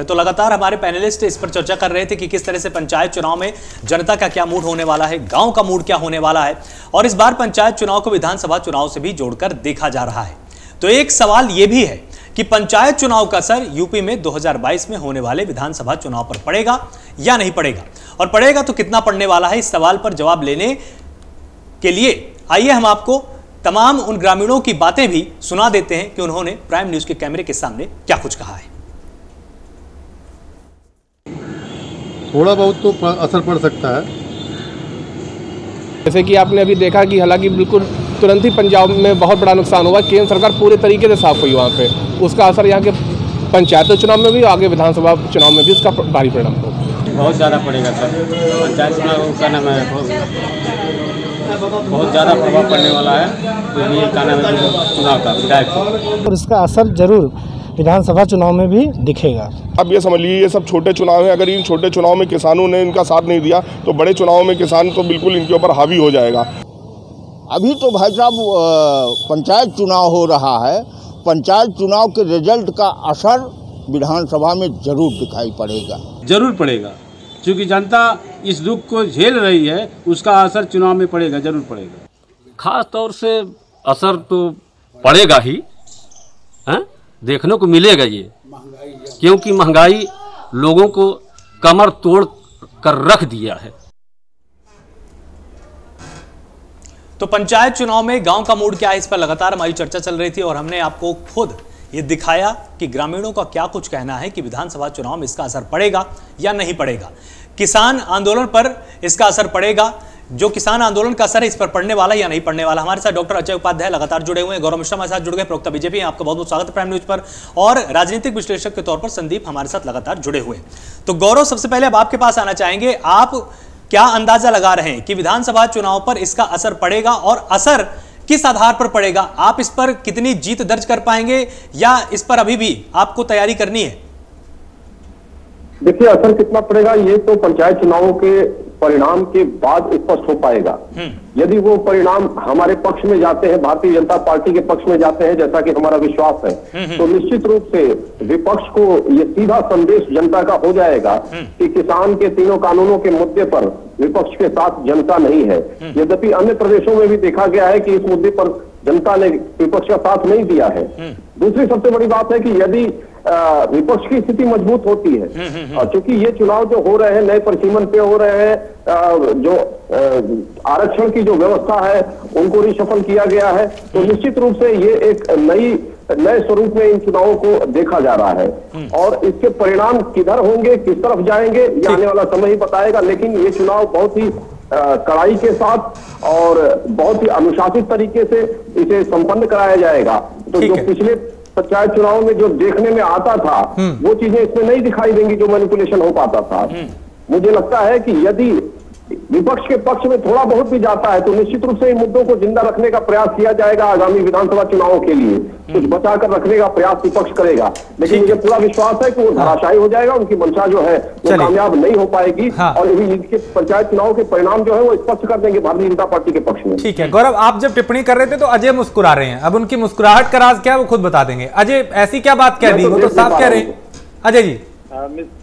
तो लगातार हमारे पैनलिस्ट इस पर चर्चा कर रहे थे कि किस तरह से पंचायत चुनाव में जनता का क्या मूड होने वाला है, गांव का मूड क्या होने वाला है, और इस बार पंचायत चुनाव को विधानसभा चुनाव से भी जोड़कर देखा जा रहा है। तो एक सवाल यह भी है कि पंचायत चुनाव का असर यूपी में 2022 में होने वाले विधानसभा चुनाव पर पड़ेगा या नहीं पड़ेगा, और पड़ेगा तो कितना पड़ने वाला है। इस सवाल पर जवाब लेने के लिए आइए हम आपको तमाम उन ग्रामीणों की बातें भी सुना देते हैं कि उन्होंने प्राइम न्यूज के कैमरे के सामने क्या कुछ कहा है। थोड़ा बहुत तो असर पड़ सकता है। जैसे कि आपने अभी देखा कि हालांकि बिल्कुल तुरंत ही पंजाब में बहुत बड़ा नुकसान हुआ, केंद्र सरकार पूरे तरीके से साफ हुई वहाँ पे, उसका असर यहाँ के पंचायत चुनाव में भी, आगे विधानसभा चुनाव में भी उसका भारी परिणाम होगा। बहुत ज़्यादा पड़ेगा सर, पंचायत चुनाव का नाम है बहुत ज़्यादा प्रभाव पड़ने वाला है, तो ये का नाम है चुनाव का विधायक, और इसका असर जरूर विधानसभा चुनाव में भी दिखेगा। अब ये समझ लीजिए ये सब छोटे चुनाव हैं, अगर इन छोटे चुनाव में किसानों ने इनका साथ नहीं दिया तो बड़े चुनाव में किसान तो बिल्कुल इनके ऊपर हावी हो जाएगा। अभी तो भाई साहब पंचायत चुनाव हो रहा है, पंचायत चुनाव के रिजल्ट का असर विधानसभा में जरूर दिखाई पड़ेगा। जरूर पड़ेगा, क्योंकि जनता इस दुख को झेल रही है, उसका असर चुनाव में पड़ेगा, जरूर पड़ेगा। खास तौर से असर तो पड़ेगा ही, हैं? देखने को मिलेगा ये, क्योंकि महंगाई लोगों को कमर तोड़ कर रख दिया है। तो पंचायत चुनाव में गांव का मूड क्या है, इस पर लगातार हमारी चर्चा चल रही थी और हमने आपको खुद ये दिखाया कि ग्रामीणों का क्या कुछ कहना है कि विधानसभा चुनाव में इसका असर पड़ेगा या नहीं पड़ेगा। किसान आंदोलन पर इसका असर पड़ेगा, जो किसान आंदोलन का असर है इस पर पड़ने वाला या नहीं पड़ने वाला। हमारे साथ डॉक्टर अजय उपाध्याय लगातार जुड़े हुए हैं, गौरव मिश्रा हमारे साथ जुड़ गए, प्रवक्ता बीजेपी, आपका बहुत बहुत स्वागत है प्राइम न्यूज पर, और राजनीतिक विश्लेषक के तौर पर संदीप हमारे साथ लगातार जुड़े हुए हैं। तो गौरव, सबसे पहले अब आपके पास आना चाहेंगे, आप क्या अंदाजा लगा रहे हैं कि विधानसभा चुनाव पर इसका असर पड़ेगा, और असर किस आधार पर पड़ेगा? आप इस पर कितनी जीत दर्ज कर पाएंगे या इस पर अभी भी आपको तैयारी करनी है? देखिए, असर कितना पड़ेगा ये तो पंचायत चुनावों के परिणाम के बाद स्पष्ट हो पाएगा। यदि वो परिणाम हमारे पक्ष में जाते हैं, भारतीय जनता पार्टी के पक्ष में जाते हैं, जैसा कि हमारा विश्वास है, तो निश्चित रूप से विपक्ष को ये सीधा संदेश जनता का हो जाएगा कि किसान के तीनों कानूनों के मुद्दे पर विपक्ष के साथ जनता नहीं है। यद्यपि अन्य प्रदेशों में भी देखा गया है कि इस मुद्दे पर जनता ने विपक्ष का साथ नहीं दिया है। दूसरी सबसे बड़ी बात है कि यदि विपक्ष की स्थिति मजबूत होती है, क्योंकि ये चुनाव जो हो रहे हैं नए परिसीमन पे हो रहे हैं, जो आरक्षण की जो व्यवस्था है उनको रिशफल किया गया है, तो निश्चित रूप से ये एक नए स्वरूप में इन चुनावों को देखा जा रहा है, और इसके परिणाम किधर होंगे, किस तरफ जाएंगे, ये आने वाला समय ही बताएगा। लेकिन ये चुनाव बहुत ही कड़ाई के साथ और बहुत ही अनुशासित तरीके से इसे संपन्न कराया जाएगा। तो जो पिछले पंचायत चुनाव में जो देखने में आता था वो चीजें इसमें नहीं दिखाई देंगी, जो मैनिपुलेशन हो पाता था। मुझे लगता है कि यदि विपक्ष के पक्ष में थोड़ा बहुत भी जाता है तो निश्चित रूप से इन मुद्दों को जिंदा रखने का प्रयास किया जाएगा। आगामी विधानसभा चुनावों के लिए कुछ बचा कर रखने का प्रयास विपक्ष करेगा, लेकिन मुझे पूरा विश्वास है कि वो धराशायी हो जाएगा, उनकी मंशा जो है वो कामयाब नहीं हो पाएगी, और इनके पंचायत चुनाव के परिणाम जो है वो स्पष्ट कर देंगे भारतीय जनता पार्टी के पक्ष में। ठीक है गौरव, आप जब टिप्पणी कर रहे थे तो अजय मुस्कुरा रहे हैं, अब उनकी मुस्कुराहट का राज क्या है वो खुद बता देंगे। अजय, ऐसी क्या बात कह दी, वो तो साफ कह रहे हैं। अजय जी,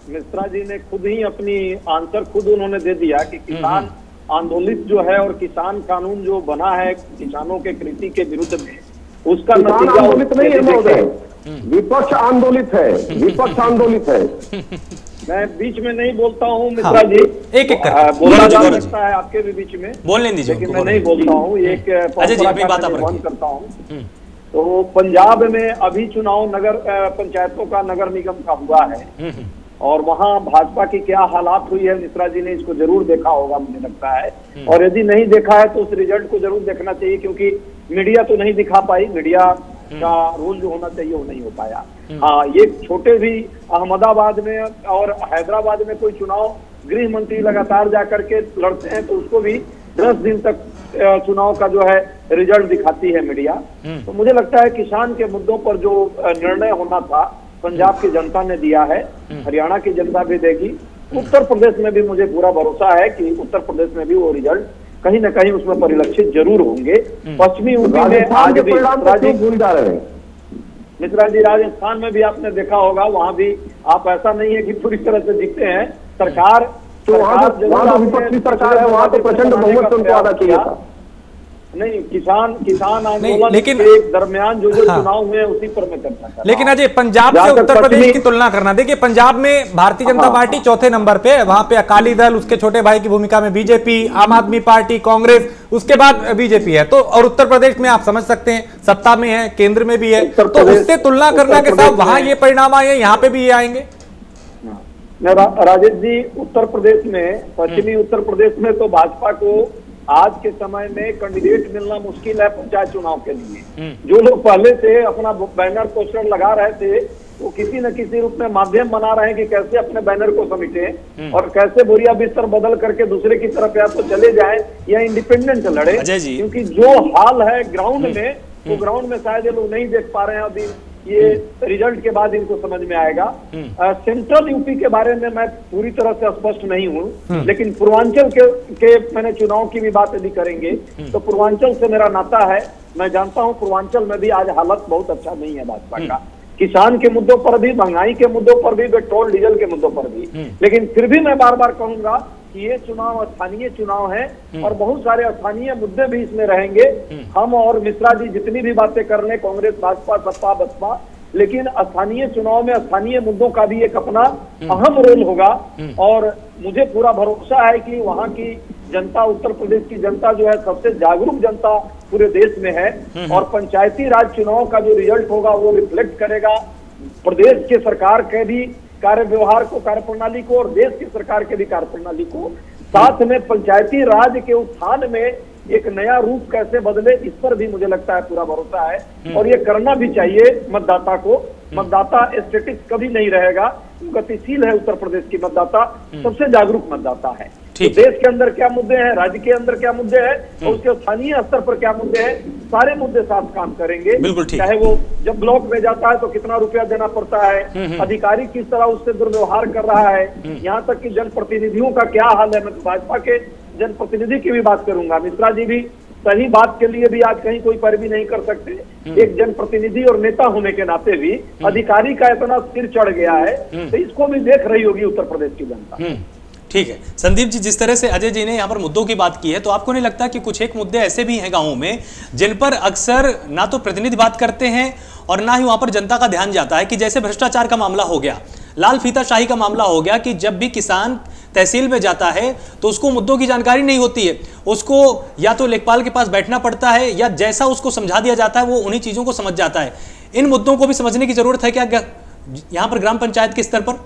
मिश्रा जी ने खुद ही अपनी आंसर खुद उन्होंने दे दिया कि किसान आंदोलित जो है और किसान कानून जो बना है किसानों के कृषि के विरुद्ध में, उसका नतीजा आंदोलित नहीं है महोदय, विपक्ष आंदोलित है, विपक्ष आंदोलित है। मैं बीच में नहीं बोलता हूँ मिश्रा जी, एक एक कर बोला जा सकता है आपके भी बीच में, बोलने दीजिए, लेकिन मैं नहीं बोलता हूँ, एक बंद करता हूँ। तो पंजाब में अभी चुनाव नगर पंचायतों का, नगर निगम का हुआ है, और वहां भाजपा की क्या हालात हुई है मिश्रा जी ने इसको जरूर देखा होगा मुझे लगता है, और यदि नहीं देखा है तो उस रिजल्ट को जरूर देखना चाहिए, क्योंकि मीडिया तो नहीं दिखा पाई, मीडिया का रोल जो होना चाहिए वो नहीं हो पाया। हाँ, ये छोटे भी अहमदाबाद में और हैदराबाद में कोई चुनाव गृह मंत्री लगातार जाकर के लड़ते हैं तो उसको भी 10 दिन तक चुनाव का जो है रिजल्ट दिखाती है मीडिया। तो मुझे लगता है किसान के मुद्दों पर जो निर्णय होना था पंजाब की जनता ने दिया है, हरियाणा की जनता भी देगी, उत्तर प्रदेश में भी मुझे पूरा भरोसा है कि उत्तर प्रदेश में भी वो रिजल्ट कहीं न कहीं उसमें परिलक्षित जरूर होंगे। पश्चिमी यूपी में आज भी भूल जा रहे हैं, मिश्रा जी राजस्थान में भी आपने देखा होगा, वहाँ भी आप ऐसा नहीं है कि पूरी तरह से जीतते हैं। सरकार तो वहाँ तो विपक्षी सरकार है, वहाँ तो प्रचंड बहुमत से उनको आना चाहिए था। नहीं, किसान आंदोलन के दरमियान जो चुनाव हुए उसी पर मैं चर्चा कर रहा हूं। लेकिन अजय, पंजाब से उत्तर प्रदेश की तुलना करना, देखिए पंजाब में भारतीय जनता पार्टी चौथे नंबर पे है, वहां पे अकाली दल, उसके छोटे भाई की भूमिका में बीजेपी, आम आदमी पार्टी, कांग्रेस, उसके बाद बीजेपी है। तो और उत्तर प्रदेश में आप समझ सकते हैं सत्ता में है, केंद्र में भी है, तो उससे तुलना करना के साथ वहां ये परिणाम आए, यहाँ पे भी ये आएंगे। राजेश जी, उत्तर प्रदेश में, पश्चिमी उत्तर प्रदेश में तो भाजपा को आज के समय में कैंडिडेट मिलना मुश्किल है पंचायत चुनाव के लिए। जो लोग पहले से अपना बैनर पोस्टर लगा रहे थे, वो किसी न किसी रूप में माध्यम बना रहे हैं कि कैसे अपने बैनर को समेटे और कैसे बोरिया बिस्तर बदल करके दूसरे की तरफ या तो चले जाए या इंडिपेंडेंट लड़े। क्योंकि जो हाल है ग्राउंड में, वो ग्राउंड में शायद ये लोग नहीं देख पा रहे हैं। अभी ये रिजल्ट के बाद इनको समझ में आएगा। सेंट्रल यूपी के बारे में मैं पूरी तरह से स्पष्ट नहीं हूँ, लेकिन पूर्वांचल के मैंने चुनाव की भी बात यदि करेंगे तो पूर्वांचल से मेरा नाता है। मैं जानता हूँ पूर्वांचल में भी आज हालत बहुत अच्छा नहीं है भाजपा का, किसान के मुद्दों पर भी, महंगाई के मुद्दों पर भी, पेट्रोल डीजल के मुद्दों पर भी। लेकिन फिर भी मैं बार बार कहूंगा कि ये चुनाव स्थानीय चुनाव है और बहुत सारे स्थानीय मुद्दे भी इसमें रहेंगे। हम और मिश्रा जी जितनी भी बातें कर रहे, कांग्रेस, भाजपा, सपा, बसपा, लेकिन स्थानीय चुनाव में स्थानीय मुद्दों का भी एक अपना अहम रोल होगा। और मुझे पूरा भरोसा है कि वहाँ की जनता, उत्तर प्रदेश की जनता जो है सबसे जागरूक जनता पूरे देश में है और पंचायती राज चुनाव का जो रिजल्ट होगा वो रिफ्लेक्ट करेगा प्रदेश के सरकार के भी कार्य व्यवहार को, कार्यप्रणाली को और देश की सरकार के भी कार्यप्रणाली को। साथ में पंचायती राज के उत्थान में एक नया रूप कैसे बदले, इस पर भी मुझे लगता है पूरा भरोसा है और ये करना भी चाहिए मतदाता को। मतदाता स्टेटिक कभी नहीं रहेगा, गतिशील है उत्तर प्रदेश की मतदाता, सबसे जागरूक मतदाता है। तो देश के अंदर क्या मुद्दे हैं, राज्य के अंदर क्या मुद्दे हैं और उसके स्थानीय स्तर पर क्या मुद्दे हैं, सारे मुद्दे साथ काम करेंगे। चाहे वो जब ब्लॉक में जाता है तो कितना रुपया देना पड़ता है, अधिकारी किस तरह उससे दुर्व्यवहार कर रहा है, यहाँ तक कि जनप्रतिनिधियों का क्या हाल है। मैं तो भाजपा के जनप्रतिनिधि की भी बात करूंगा, मिश्रा जी भी सही बात के लिए भी आज कहीं कोई पैरवी नहीं कर सकते। एक जनप्रतिनिधि और नेता होने के नाते भी अधिकारी का इतना सिर चढ़ गया है, तो इसको भी देख रही होगी उत्तर प्रदेश की जनता। ठीक है संदीप जी, जिस तरह से अजय जी ने यहाँ पर मुद्दों की बात की है, तो आपको नहीं लगता कि कुछ एक मुद्दे ऐसे भी हैं गांवों में जिन पर अक्सर ना तो प्रतिनिधि बात करते हैं और ना ही वहां पर जनता का ध्यान जाता है, कि जैसे भ्रष्टाचार का मामला हो गया, लाल फीताशाही का मामला हो गया, कि जब भी किसान तहसील में जाता है तो उसको मुद्दों की जानकारी नहीं होती है, उसको या तो लेखपाल के पास बैठना पड़ता है या जैसा उसको समझा दिया जाता है वो उन्हीं चीजों को समझ जाता है। इन मुद्दों को भी समझने की जरूरत है क्या यहाँ पर ग्राम पंचायत के स्तर पर?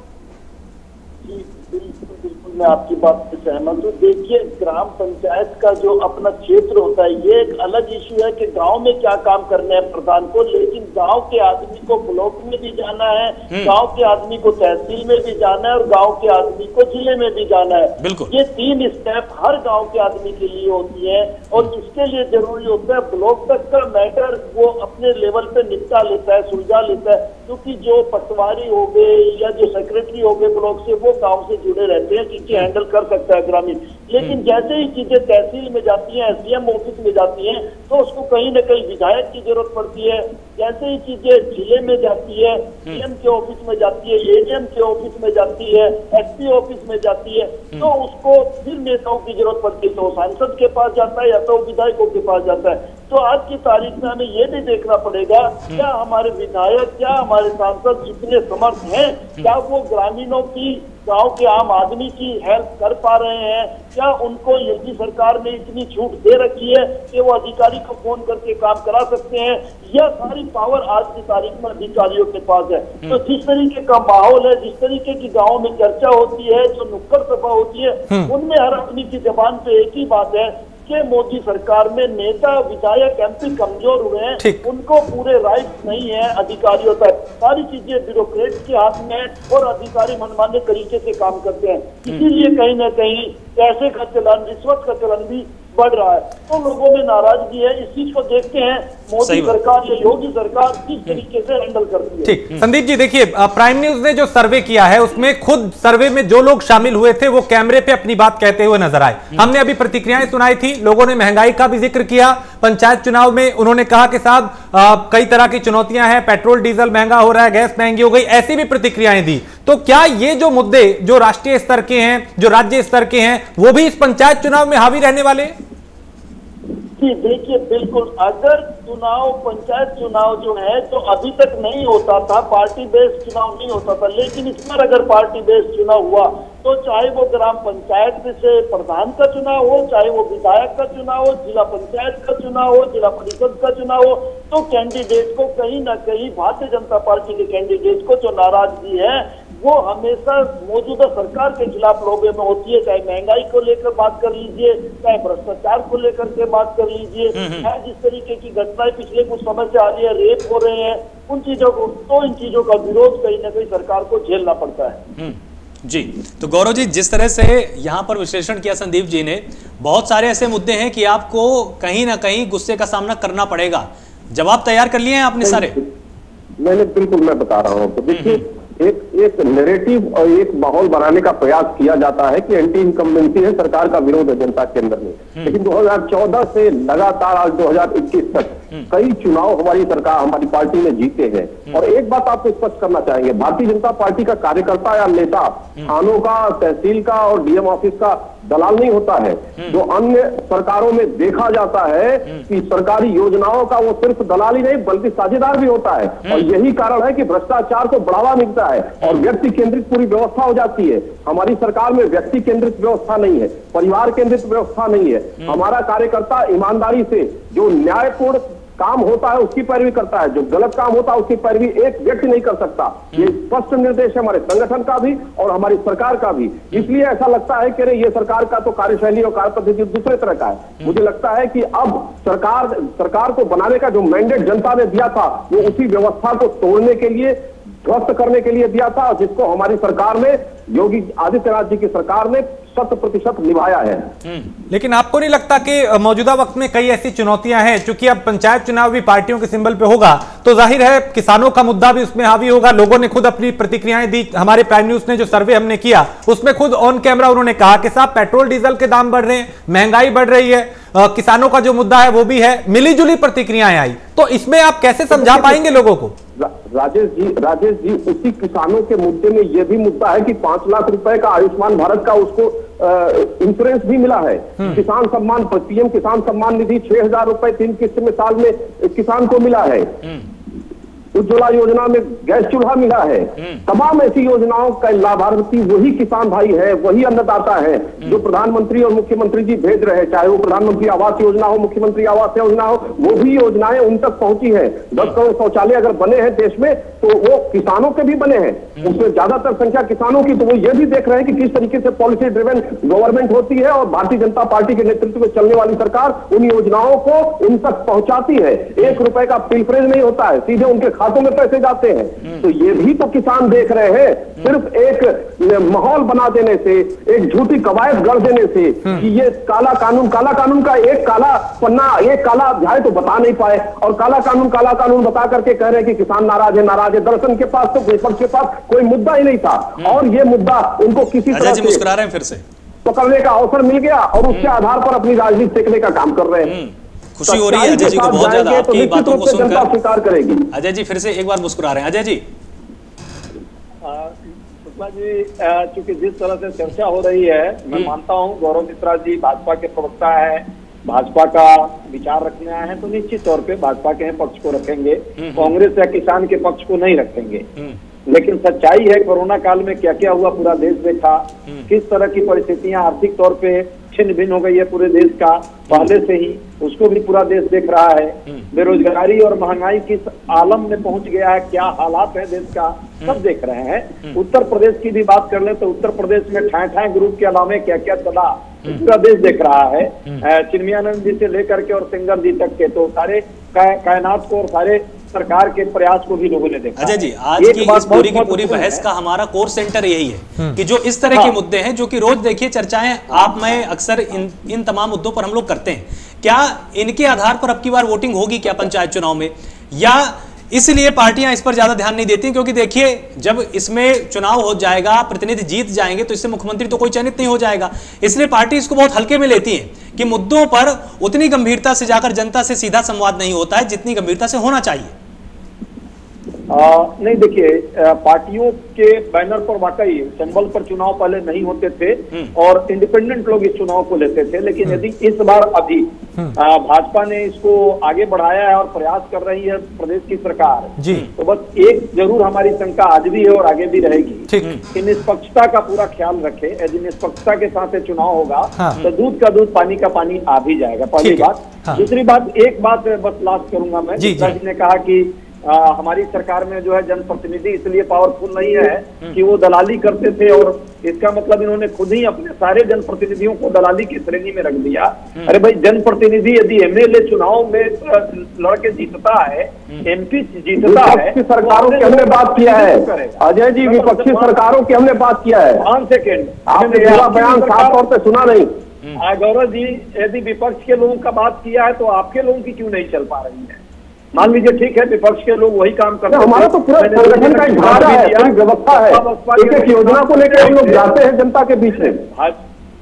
मैं आपकी बात से सहमत हूँ। देखिए, ग्राम पंचायत का जो अपना क्षेत्र होता है, ये एक अलग इश्यू है कि गांव में क्या काम करने हैं प्रधान को, लेकिन गांव के आदमी को ब्लॉक में भी जाना है, गांव के आदमी को तहसील में भी जाना है और गांव के आदमी को जिले में भी जाना है। ये 3 स्टेप हर गाँव के आदमी के लिए होती है और इसके लिए जरूरी होता है ब्लॉक तक का मैटर वो अपने लेवल पे निपटा लेता है, सुलझा लेता है, क्योंकि जो पटवारी हो गए या जो सेक्रेटरी हो गए ब्लॉक से, वो गाँव से जुड़े रहते हैं, हैंडल कर सकता है ग्रामीण। लेकिन जैसे ही चीजें तहसील में जाती हैं, एसडीएम ऑफिस में जाती हैं, तो उसको कहीं न कहीं विधायक की जरूरत पड़ती है। जैसे ही चीजें जिले में जाती है, सीएम के ऑफिस में जाती है, एडीएम के ऑफिस में जाती है, एसपी ऑफिस में जाती है, तो उसको फिर नेताओं की जरूरत पड़ती है, तो सांसद के पास जाता है या तो विधायकों के पास जाता है। तो आज की तारीख में हमें ये भी देखना पड़ेगा, क्या हमारे विधायक, क्या हमारे सांसद इतने समर्थ हैं, क्या वो ग्रामीणों की, गांव के आम आदमी की हेल्प कर पा रहे हैं, क्या उनको योगी सरकार ने इतनी छूट दे रखी है कि वो अधिकारी को फोन करके काम करा सकते हैं, यह सारी पावर आज की तारीख में अधिकारियों के पास है। तो जिस तरीके का माहौल है, जिस तरीके की गाँव में चर्चा होती है, जो नुक्कड़ सभा होती है, उनमें हर आदमी की जबान पे एक ही बात है कि मोदी सरकार में नेता, विधायक, एमपी कमजोर हुए हैं, उनको पूरे राइट्स नहीं है अधिकारियों तक, सारी चीजें ब्यूरोक्रेट के हाथ में और अधिकारी मनमाने तरीके से काम करते हैं। इसीलिए कहीं ना कहीं पैसे का चलन, रिश्वत का चलन भी बढ़ रहा है, तो लोगों में नाराजगी है। इस चीज को देखते हैं मोदी सरकार या योगी सरकार किस तरीके से हैंडल करती है। ठीक, संदीप जी देखिए, प्राइम न्यूज ने जो सर्वे किया है उसमें खुद सर्वे में जो लोग शामिल हुए थे वो कैमरे पे अपनी बात कहते हुए नजर आए। हमने अभी प्रतिक्रियाएं सुनाई थी, लोगों ने महंगाई का भी जिक्र किया। पंचायत चुनाव में उन्होंने कहा कि साहब कई तरह की चुनौतियां हैं, पेट्रोल डीजल महंगा हो रहा है, गैस महंगी हो गई, ऐसी भी प्रतिक्रियाएं दी। तो क्या ये जो मुद्दे जो राष्ट्रीय स्तर के हैं, जो राज्य स्तर के हैं, वो भी इस पंचायत चुनाव में हावी रहने वाले हैं? जी देखिए, बिल्कुल, अगर चुनाव पंचायत चुनाव जो है तो अभी तक नहीं होता था, पार्टी बेस्ड चुनाव नहीं होता था, लेकिन इस बार अगर पार्टी बेस्ड चुनाव हुआ तो चाहे वो ग्राम पंचायत से प्रधान का चुनाव हो, चाहे वो विधायक का चुनाव हो, जिला पंचायत का चुनाव हो, जिला परिषद का चुनाव हो, तो कैंडिडेट को कहीं ना कहीं भारतीय जनता पार्टी के कैंडिडेट को जो नाराजगी है वो हमेशा मौजूदा सरकार के खिलाफ लोगों में होती है। चाहे महंगाई को लेकर बात कर लीजिए, चाहे भ्रष्टाचार को लेकर के बात कर लीजिए, चाहे जिस तरीके की घटनाएं पिछले कुछ समय से आ रही है, रेप हो रहे हैं, उन चीजों को, तो इन चीजों का विरोध कहीं ना कहीं सरकार को झेलना पड़ता है। जी, तो गौरव जी, जिस तरह से यहाँ पर विश्लेषण किया संदीप जी ने, बहुत सारे ऐसे मुद्दे हैं कि आपको कहीं ना कहीं गुस्से का सामना करना पड़ेगा। जवाब तैयार कर लिए हैं आपने सारे? मैंने बिल्कुल, मैं बता रहा हूँ। तो देखिए, एक नैरेटिव और एक माहौल बनाने का प्रयास किया जाता है कि एंटी इनकम्बेंसी है, सरकार का विरोध है जनता के अंदर में। लेकिन 2014 से लगातार आज 2021 तक कई चुनाव हमारी सरकार, हमारी पार्टी ने जीते हैं। और एक बात आपको स्पष्ट करना चाहेंगे, भारतीय जनता पार्टी का कार्यकर्ता या नेता थानों का, तहसील का और डीएम ऑफिस का दलाल नहीं होता है। जो अन्य सरकारों में देखा जाता है कि सरकारी योजनाओं का वो सिर्फ दलाल ही नहीं बल्कि साझेदार भी होता है। और यही कारण है कि भ्रष्टाचार को बढ़ावा मिलता है और व्यक्ति केंद्रित पूरी व्यवस्था हो जाती है। हमारी सरकार में व्यक्ति केंद्रित व्यवस्था नहीं है, परिवार केंद्रित व्यवस्था नहीं है। हमारा कार्यकर्ता ईमानदारी से जो न्यायपूर्ण काम होता है उसकी पैरवी करता है, जो गलत काम होता है उसकी पैरवी एक व्यक्ति नहीं कर सकता। ये स्पष्ट निर्देश है हमारे संगठन का भी और हमारी सरकार का भी। इसलिए ऐसा लगता है कि ये सरकार का तो कार्यशैली और कार्य पद्धति दूसरे तरह का है। मुझे लगता है कि अब सरकार को बनाने का जो मैंडेट जनता ने दिया था वो उसी व्यवस्था को तोड़ने के लिए, ध्वस्त करने के लिए दिया था, जिसको हमारी सरकार ने, योगी आदित्यनाथ जी की सरकार ने 100% निभाया है। लेकिन आपको नहीं लगता कि मौजूदा वक्त में कई ऐसी चुनौतियां हैं, क्योंकि अब पंचायत चुनाव भी पार्टियों के सिंबल पे होगा तो जाहिर है किसानों का मुद्दा भी उसमें हावी होगा। लोगों ने खुद अपनी प्रतिक्रियाएं दी, हमारे प्राइम न्यूज ने जो सर्वे हमने किया उसमें खुद ऑन कैमरा उन्होंने कहा कि साहब पेट्रोल डीजल के दाम बढ़ रहे हैं, महंगाई बढ़ रही है, किसानों का जो मुद्दा है वो भी है। मिली जुली प्रतिक्रियाएं आई, तो इसमें आप कैसे समझा पाएंगे लोगों को? राजेश जी, उसी किसानों के मुद्दे में यह भी मुद्दा है कि 5 लाख रुपए का आयुष्मान भारत का उसको इंश्योरेंस भी मिला है। किसान सम्मान, पीएम किसान सम्मान निधि 6,000 रुपए 3 किस्त में साल में किसान को मिला है। उज्ज्वला योजना में गैस चूल्हा मिला है। तमाम ऐसी योजनाओं का लाभार्थी वही किसान भाई है, वही अन्नदाता है जो प्रधानमंत्री और मुख्यमंत्री जी भेज रहे हैं। चाहे वो प्रधानमंत्री आवास योजना हो, मुख्यमंत्री आवास योजना हो, वो भी योजनाएं उन तक पहुंची है। 10 करोड़ शौचालय अगर बने हैं देश में तो वो किसानों के भी बने हैं, उसमें ज्यादातर संख्या किसानों की। तो वो ये भी देख रहे हैं कि किस तरीके से पॉलिसी ड्रिवन गवर्नमेंट होती है और भारतीय जनता पार्टी के नेतृत्व में चलने वाली सरकार उन योजनाओं को उन तक पहुंचाती है। 1 रुपए का पिलफरेज नहीं होता है, सीधे उनके खातों में पैसे जाते हैं। तो ये भी तो किसान देख रहे हैं। सिर्फ एक माहौल बना देने से, एक झूठी कवायद गढ़ देने से कि ये काला कानून का एक काला पन्ना, एक काला अध्याय तो बता नहीं पाए और काला कानून बता करके कह रहे हैं कि किसान नाराज है। दरअसल के पास तो विपक्ष के पास कोई मुद्दा ही नहीं था और ये मुद्दा उनको किसी तरह से मुस्कुरा रहे हैं फिर से पकड़ने का अवसर मिल गया और उसके आधार पर अपनी राजनीति सेकने का काम कर रहे हैं। खुशी हो रही है अजय जी को बहुत ज्यादा आपकी बातों को सुनकर। स्वीकार करेगी। अजय जी फिर से एक बार मुस्कुरा रहे हैं। अजय जी, शुक्ला जी, चूंकि जिस तरह से चर्चा हो रही है, मैं मानता हूं गौरव मित्रा जी भाजपा के प्रवक्ता है, भाजपा का विचार रखने आए हैं तो निश्चित तौर पे भाजपा के पक्ष को रखेंगे, कांग्रेस या किसान के पक्ष को नहीं रखेंगे। लेकिन सच्चाई है कोरोना काल में क्या क्या हुआ पूरा देश देखा, किस तरह की परिस्थितियां आर्थिक तौर पे छिन्न भिन्न हो गई है पूरे देश का पहले से ही, उसको भी पूरा देश देख रहा है। बेरोजगारी और महंगाई किस आलम में पहुंच गया है, क्या हालात है देश का, सब देख रहे हैं। उत्तर प्रदेश की भी बात कर ले तो उत्तर प्रदेश में ठाए ग्रुप के अलावा क्या क्या चला पूरा देश देख रहा है। चिन्मयानंद जी से लेकर के और सिंगर जी तक के, तो सारे कायनात को और सारे सरकार के प्रयास को भी लोगों ने देखा। अजय जी, आज की इस पूरी की पूरी बहस का हमारा कोर सेंटर यही है कि जो इस तरह के मुद्दे हैं, जो कि रोज देखिए चर्चाएं आप मैं अक्सर इन तमाम मुद्दों पर हम लोग करते हैं, क्या इनके आधार पर अब की बार वोटिंग होगी क्या पंचायत चुनाव में, या इसलिए पार्टियां इस पर ज्यादा ध्यान नहीं देती? क्योंकि देखिए जब इसमें चुनाव हो जाएगा, प्रतिनिधि जीत जाएंगे तो इससे मुख्यमंत्री तो कोई चयनित नहीं हो जाएगा, इसलिए पार्टी इसको बहुत हल्के में लेती है कि मुद्दों पर उतनी गंभीरता से जाकर जनता से सीधा संवाद नहीं होता है जितनी गंभीरता से होना चाहिए। नहीं, देखिए पार्टियों के बैनर पर वाकई सिंबल पर चुनाव पहले नहीं होते थे और इंडिपेंडेंट लोग इस चुनाव को लेते थे, लेकिन यदि इस बार अभी भाजपा ने इसको आगे बढ़ाया है और प्रयास कर रही है प्रदेश की सरकार जी, तो बस एक जरूर हमारी शंका आज भी है और आगे भी रहेगी कि निष्पक्षता का पूरा ख्याल रखे। यदि निष्पक्षता के साथ चुनाव होगा तो दूध का दूध पानी का पानी आ भी जाएगा, पहली बात। दूसरी बात, एक बात बस लास्ट करूंगा मैं, जी ने कहा कि हमारी सरकार में जो है जनप्रतिनिधि इसलिए पावरफुल नहीं है कि वो दलाली करते थे, और इसका मतलब इन्होंने खुद ही अपने सारे जनप्रतिनिधियों को दलाली की श्रेणी में रख दिया। अरे भाई, जनप्रतिनिधि यदि एमएलए चुनाव में लड़के जीतता है, एमपी जीतता है, विपक्षी सरकारों की हमने बात किया है अजय जी, विपक्षी सरकारों की हमने बात किया है। 5 सेकेंड, आपने पूरा बयान साफ तौर पर सुना नहीं। गौरव जी, यदि विपक्ष के लोगों का बात किया है तो आपके लोगों की क्यों नहीं चल पा रही है? मान लीजिए ठीक है, विपक्ष के लोग वही काम करते हैं, हमारा तो पूरा संगठन का ढांचा है, पूरी व्यवस्था है, एक योजना को लेकर हम लोग जाते हैं जनता के बीच में।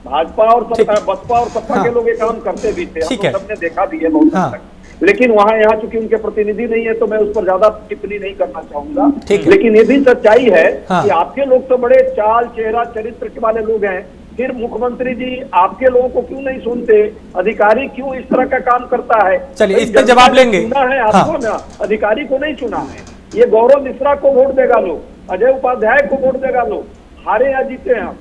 भाजपा और बसपा और सपा के लोग ये काम करते भी थे, हम सबने देखा भी है बहुत हद तक, लेकिन वहां यहाँ चूंकि उनके प्रतिनिधि नहीं है तो मैं उस पर ज्यादा टिप्पणी नहीं करना चाहूंगा। लेकिन ये भी सच्चाई है कि आपके लोग तो बड़े चाल चेहरा चरित्र के वाले लोग हैं, फिर मुख्यमंत्री जी आपके लोगों को क्यों नहीं सुनते? अधिकारी क्यों इस तरह का काम करता है? चलिए इस पर जवाब लेंगे। सुना है आपको ना, अधिकारी को नहीं सुना है। ये गौरव मिश्रा को वोट देगा लोग, अजय उपाध्याय को वोट देगा लोग, हारे या जीते हैं,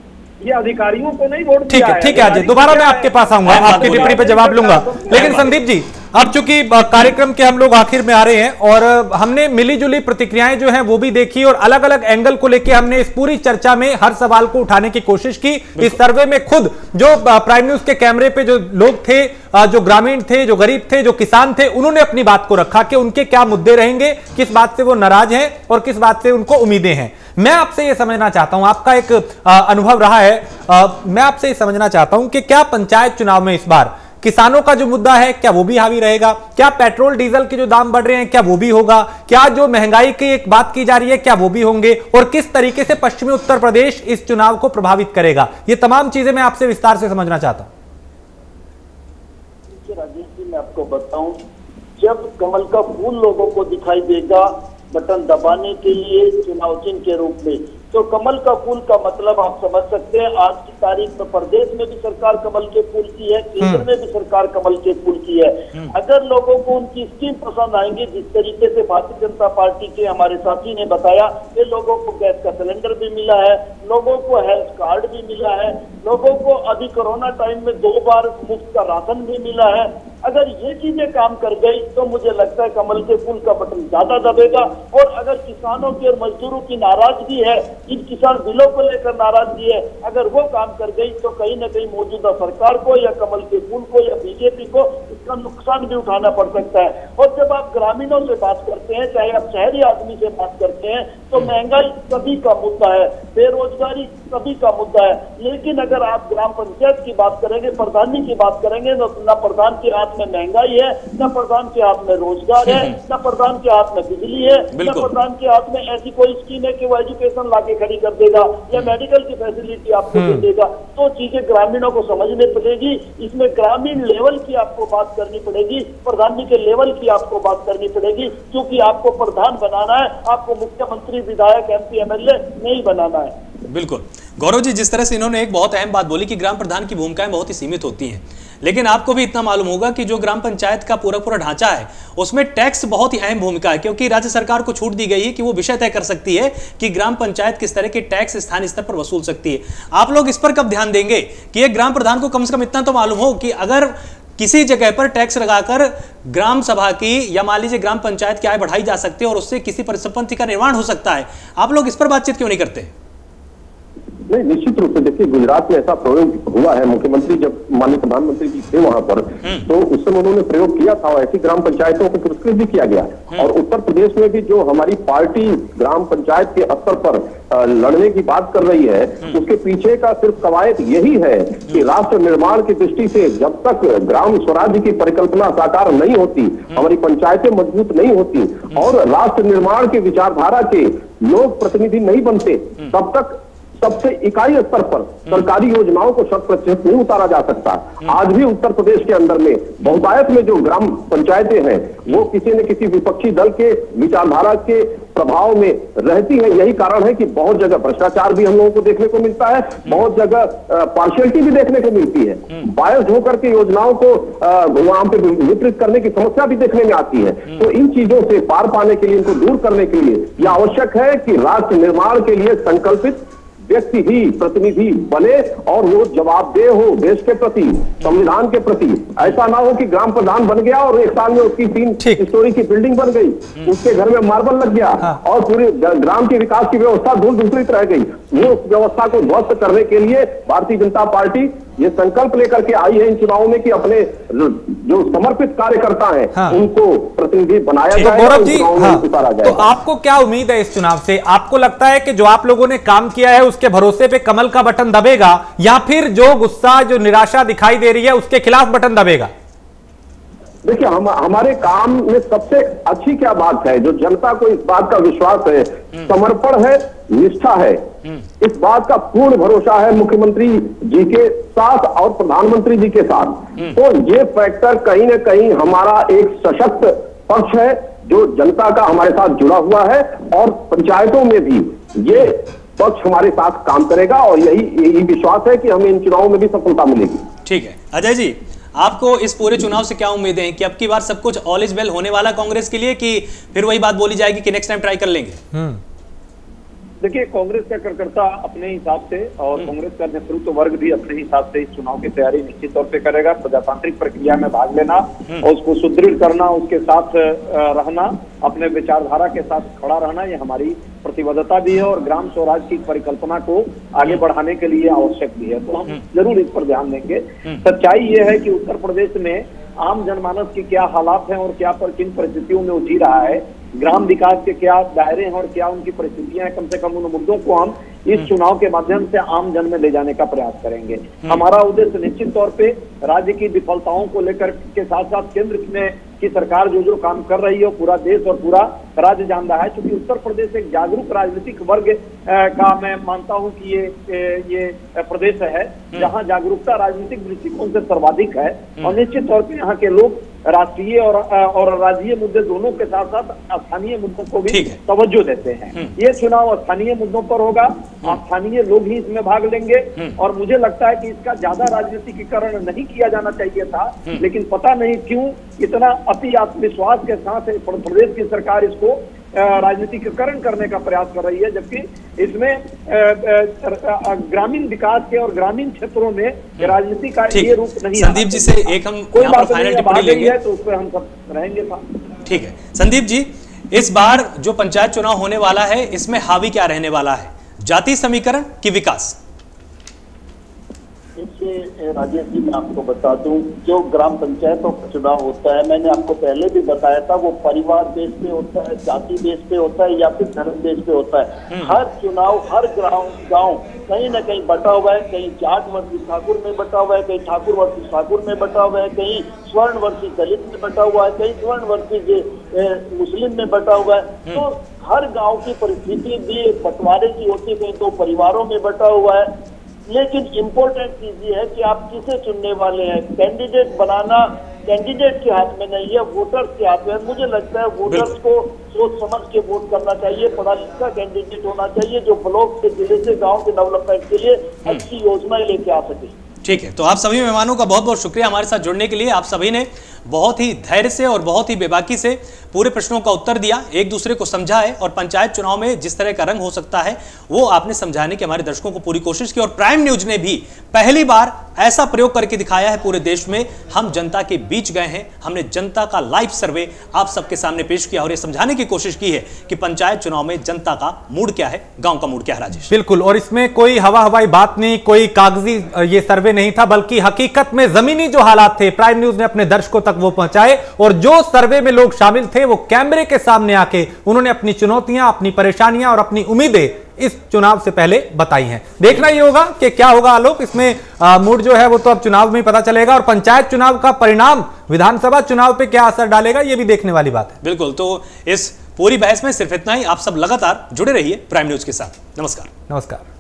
ये अधिकारियों को नहीं वोट दिया है। ठीक है अजय, दोबारा मैं आपके पास आऊंगा, आपकी टिप्पणी पे जवाब लूंगा। लेकिन संदीप जी, अब चूंकि कार्यक्रम के हम लोग आखिर में आ रहे हैं और हमने मिली जुली प्रतिक्रियाएं जो हैं वो भी देखी और अलग अलग एंगल को लेके हमने इस पूरी चर्चा में हर सवाल को उठाने की कोशिश की। इस सर्वे में खुद जो प्राइम न्यूज के कैमरे पे जो लोग थे, जो ग्रामीण थे, जो गरीब थे, जो किसान थे, उन्होंने अपनी बात को रखा कि उनके क्या मुद्दे रहेंगे, किस बात से वो नाराज हैं और किस बात से उनको उम्मीदें हैं। मैं आपसे ये समझना चाहता हूं, आपका एक अनुभव रहा है, मैं आपसे ये समझना चाहता हूं कि क्या पंचायत चुनाव में इस बार किसानों का जो मुद्दा है क्या वो भी हावी रहेगा? क्या पेट्रोल डीजल के जो दाम बढ़ रहे हैं क्या वो भी होगा? क्या जो महंगाई की एक बात की जा रही है क्या वो भी होंगे? और किस तरीके से पश्चिमी उत्तर प्रदेश इस चुनाव को प्रभावित करेगा? ये तमाम चीजें मैं आपसे विस्तार से समझना चाहता हूं। राजेश जी, मैं आपको बताऊं, जब कमल का फूल लोगों को दिखाई देगा बटन दबाने के लिए चुनाव चिन्ह के रूप में, तो कमल का फूल का मतलब आप समझ सकते हैं। आज की तारीख में प्रदेश में भी सरकार कमल के फूल की है, केंद्र में भी सरकार कमल के फूल की है। अगर लोगों को उनकी स्कीम पसंद आएंगी, जिस तरीके से भारतीय जनता पार्टी के हमारे साथी ने बताया कि लोगों को गैस का सिलेंडर भी मिला है, लोगों को हेल्थ कार्ड भी मिला है, लोगों को अभी कोरोना टाइम में 2 बार मुफ्त का राशन भी मिला है, अगर ये चीजें काम कर गई तो मुझे लगता है कमल के फूल का बटन ज्यादा दबेगा। और अगर किसानों की और मजदूरों की नाराजगी है, इन किसान बिलों को लेकर नाराजगी है, अगर वो काम कर गई तो कहीं ना कहीं मौजूदा सरकार को या कमल के फूल को या बीजेपी को इसका नुकसान भी उठाना पड़ सकता है। और जब आप ग्रामीणों से बात करते हैं, चाहे आप शहरी आदमी से बात करते हैं, तो महंगाई सभी का मुद्दा है, बेरोजगारी सभी का मुद्दा है। लेकिन अगर आप ग्राम पंचायत की बात करेंगे, प्रधानी की बात करेंगे, न प्रधान के हाथ में महंगाई है, न प्रधान के हाथ में रोजगार है, न प्रधान के हाथ में बिजली है, न प्रधान के हाथ में ऐसी कोई स्कीम है कि वो एजुकेशन लाके खड़ी कर देगा या मेडिकल की फैसिलिटी आपको दे देगा। तो चीजें ग्रामीणों को समझनी पड़ेगी, इसमें ग्रामीण लेवल की आपको बात करनी पड़ेगी, प्रधानी के लेवल की आपको बात करनी पड़ेगी, क्योंकि आपको प्रधान बनाना है, आपको मुख्यमंत्री, विधायक, एमपी, एमएलए नहीं बनाना है। बिल्कुल गौरव जी, जिस तरह से इन्होंने एक बहुत अहम बात बोली कि ग्राम प्रधान की भूमिकाएं बहुत ही सीमित होती हैं, लेकिन आपको भी इतना मालूम होगा कि जो ग्राम पंचायत का पूरा ढांचा है उसमें टैक्स बहुत ही अहम भूमिका है, क्योंकि राज्य सरकार को छूट दी गई है कि वो विषय तय कर सकती है कि ग्राम पंचायत किस तरह के टैक्स स्थानीय स्तर पर वसूल सकती है। आप लोग इस पर कब ध्यान देंगे कि एक ग्राम प्रधान को कम से कम इतना तो मालूम हो कि अगर किसी जगह पर टैक्स लगाकर ग्राम सभा की या मान लीजिए ग्राम पंचायत की आय बढ़ाई जा सकती है और उससे किसी परिसंपत्ति का निर्माण हो सकता है, आप लोग इस पर बातचीत क्यों नहीं करते? नहीं, निश्चित रूप से देखिए गुजरात में ऐसा प्रयोग हुआ है। मुख्यमंत्री जब माननीय प्रधानमंत्री जी थे वहां पर, तो उस समय उन्होंने प्रयोग किया था और ऐसी ग्राम पंचायतों को पुरस्कृत भी किया गया। और उत्तर प्रदेश में भी जो हमारी पार्टी ग्राम पंचायत के स्तर पर लड़ने की बात कर रही है, उसके पीछे का सिर्फ कवायद यही है कि राष्ट्र निर्माण की दृष्टि से जब तक ग्राम स्वराज्य की परिकल्पना साकार नहीं होती, हमारी पंचायतें मजबूत नहीं होती और राष्ट्र निर्माण की विचारधारा के लोग प्रतिनिधि नहीं बनते, तब तक सबसे इकाई स्तर पर सरकारी योजनाओं को 100% नहीं उतारा जा सकता। आज भी उत्तर प्रदेश के अंदर में बहुतायत में जो ग्राम पंचायतें हैं वो किसी न किसी विपक्षी दल के विचारधारा के प्रभाव में रहती है। यही कारण है कि बहुत जगह भ्रष्टाचार भी हम लोगों को देखने को मिलता है, बहुत जगह पार्शियलिटी भी देखने को मिलती है, बायस होकर के योजनाओं को वहां पे वितरित करने की समस्या भी देखने में आती है। तो इन चीजों से पार पाने के लिए, इनको दूर करने के लिए यह आवश्यक है कि राष्ट्र निर्माण के लिए संकल्पित व्यक्ति ही प्रतिनिधि बने और वो जवाबदेह हो देश के प्रति, संविधान के प्रति। ऐसा ना हो कि ग्राम प्रधान बन गया और एक साल में उसकी 3 स्टोरी की बिल्डिंग बन गई, उसके घर में मार्बल लग गया और पूरे ग्राम के विकास की व्यवस्था धूल धूसरित रह गई। वो उस व्यवस्था को ध्वस्त करने के लिए भारतीय जनता पार्टी ये संकल्प लेकर के आई है इन चुनावों में कि अपने जो समर्पित कार्यकर्ता हैं उनको प्रतिनिधि बनाया जाए, गौरव जी, उतारा जाए। तो आपको क्या उम्मीद है इस चुनाव से? आपको लगता है कि जो आप लोगों ने काम किया है उसके भरोसे पे कमल का बटन दबेगा, या फिर जो गुस्सा, जो निराशा दिखाई दे रही है उसके खिलाफ बटन दबेगा? देखिए, हमारे काम में सबसे अच्छी क्या बात है, जो जनता को इस बात का विश्वास है, समर्पण है, निष्ठा है, इस बात का पूर्ण भरोसा है मुख्यमंत्री जी के साथ और प्रधानमंत्री जी के साथ। तो ये फैक्टर कहीं न कहीं हमारा एक सशक्त पक्ष है जो जनता का हमारे साथ जुड़ा हुआ है और पंचायतों में भी ये पक्ष हमारे साथ काम करेगा और यही विश्वास है कि हमें इन चुनावों में भी सफलता मिलेगी। ठीक है अजय जी, आपको इस पूरे चुनाव से क्या उम्मीदें हैं कि अब की बार सब कुछ ऑल इज वेल होने वाला कांग्रेस के लिए, कि फिर वही बात बोली जाएगी कि नेक्स्ट टाइम ट्राई कर लेंगे? देखिए, कांग्रेस का कार्यकर्ता अपने हिसाब से और कांग्रेस का नेतृत्व वर्ग भी अपने हिसाब से इस चुनाव की तैयारी निश्चित तौर पे करेगा। प्रजातांत्रिक प्रक्रिया में भाग लेना और उसको सुदृढ़ करना, उसके साथ रहना, अपने विचारधारा के साथ खड़ा रहना, ये हमारी प्रतिबद्धता भी है और ग्राम स्वराज की परिकल्पना को आगे बढ़ाने के लिए आवश्यक भी है। तो हम जरूर इस पर ध्यान देंगे। सच्चाई ये है कि उत्तर प्रदेश में आम जनमानस की क्या हालात हैं और क्या पर किन परिस्थितियों में वो जी रहा है, ग्राम विकास के क्या दायरे हैं और क्या उनकी परिस्थितियां हैं, कम से कम उन मुद्दों को हम इस चुनाव के माध्यम से आम जन में ले जाने का प्रयास करेंगे। हमारा उद्देश्य निश्चित तौर पे राज्य की विफलताओं को लेकर के साथ साथ केंद्र में की सरकार जो काम कर रही है पूरा देश और पूरा राज्य जान रहा है। क्योंकि उत्तर प्रदेश एक जागरूक राजनीतिक वर्ग का मैं मानता हूं कि ये प्रदेश है जहां जागरूकता राजनीतिक दृष्टिकोण से सर्वाधिक है और निश्चित तौर पर यहाँ के लोग राष्ट्रीय और राज्यीय मुद्दे दोनों के साथ साथ स्थानीय मुद्दों को भी तवज्जो देते हैं। ये चुनाव स्थानीय मुद्दों पर होगा, स्थानीय लोग ही इसमें भाग लेंगे और मुझे लगता है कि इसका ज्यादा राजनीतिकीकरण नहीं किया जाना चाहिए था, लेकिन पता नहीं क्यों इतना अति आत्मविश्वास के साथ प्रदेश की सरकार इसको राजनीतिकीकरण करने का प्रयास कर रही है, जबकि इसमें ग्रामीण विकास के और ग्रामीण क्षेत्रों में राजनीति का ये रूप नहीं। संदीप जी से एक हम कोई बात फाइनल टिप्पणी लेंगे तो उस पर हम सब रहेंगे। ठीक है संदीप जी, इस बार जो पंचायत चुनाव होने वाला है इसमें हावी क्या रहने वाला है, जाति समीकरण की विकास? देखिए राजेश जी, मैं आपको बता दूं, जो ग्राम पंचायतों का चुनाव होता है, मैंने आपको पहले भी बताया था, वो परिवार बेस पे होता है, जाति बेस पे होता है या फिर धर्म बेस पे होता है। हर चुनाव हर गांव कहीं ना कहीं बटा हुआ है, कहीं जाट वर्सेस ठाकुर में बटा हुआ है, कहीं ठाकुर वर्सेस ठाकुर में बटा हुआ है, कहीं स्वर्ण वर्सेस दलित में बटा हुआ है, कहीं स्वर्ण वर्सेस मुस्लिम में बटा हुआ है। तो हर गाँव की परिस्थिति भी बंटवारे की होती है, कहीं तो परिवारों में बटा हुआ है। लेकिन इम्पोर्टेंट चीज ये है कि आप किसे चुनने वाले हैं। कैंडिडेट बनाना कैंडिडेट के हाथ में नहीं है, वोटर्स के हाथ में। मुझे लगता है वोटर्स को सोच समझ के वोट करना चाहिए, पढ़ा लिखा कैंडिडेट होना चाहिए जो ब्लॉक से, जिले से, गांव के डेवलपमेंट के लिए अच्छी योजनाएं लेके आ सके। ठीक है, तो आप सभी मेहमानों का बहुत बहुत शुक्रिया हमारे साथ जुड़ने के लिए। आप सभी ने बहुत ही धैर्य से और बहुत ही बेबाकी से पूरे प्रश्नों का उत्तर दिया, एक दूसरे को समझा है और पंचायत चुनाव में जिस तरह का रंग हो सकता है वो आपने समझाने की हमारे दर्शकों को पूरी कोशिश की। और प्राइम न्यूज ने भी पहली बार ऐसा प्रयोग करके दिखाया है पूरे देश में। हम जनता के बीच गए हैं, हमने जनता का लाइव सर्वे आप सबके सामने पेश किया और ये समझाने की कोशिश की है कि पंचायत चुनाव में जनता का मूड क्या है, गांव का मूड क्या है। राजेश, बिल्कुल, और इसमें कोई हवा हवाई बात नहीं, कोई कागजी ये सर्वे नहीं था, बल्कि हकीकत में जमीनी जो हालात थे प्राइम न्यूज ने अपने दर्शकों तक वो पहुंचाए। और जो सर्वे में लोग शामिल थे वो कैमरे के सामने आके उन्होंने अपनी चुनौतियां, अपनी परेशानियां और अपनी उम्मीदें इस चुनाव से पहले बताई हैं। देखना ये होगा कि क्या होगा आलोक, इसमें मूड जो है वो तो अब चुनाव में ही पता चलेगा। और पंचायत चुनाव का परिणाम विधानसभा चुनाव पे क्या असर डालेगा ये भी देखने वाली बात है। बिल्कुल, तो इस पूरी बहस में सिर्फ इतना ही। आप सब लगातार जुड़े रहिए प्राइम न्यूज के साथ। नमस्कार। नमस्कार।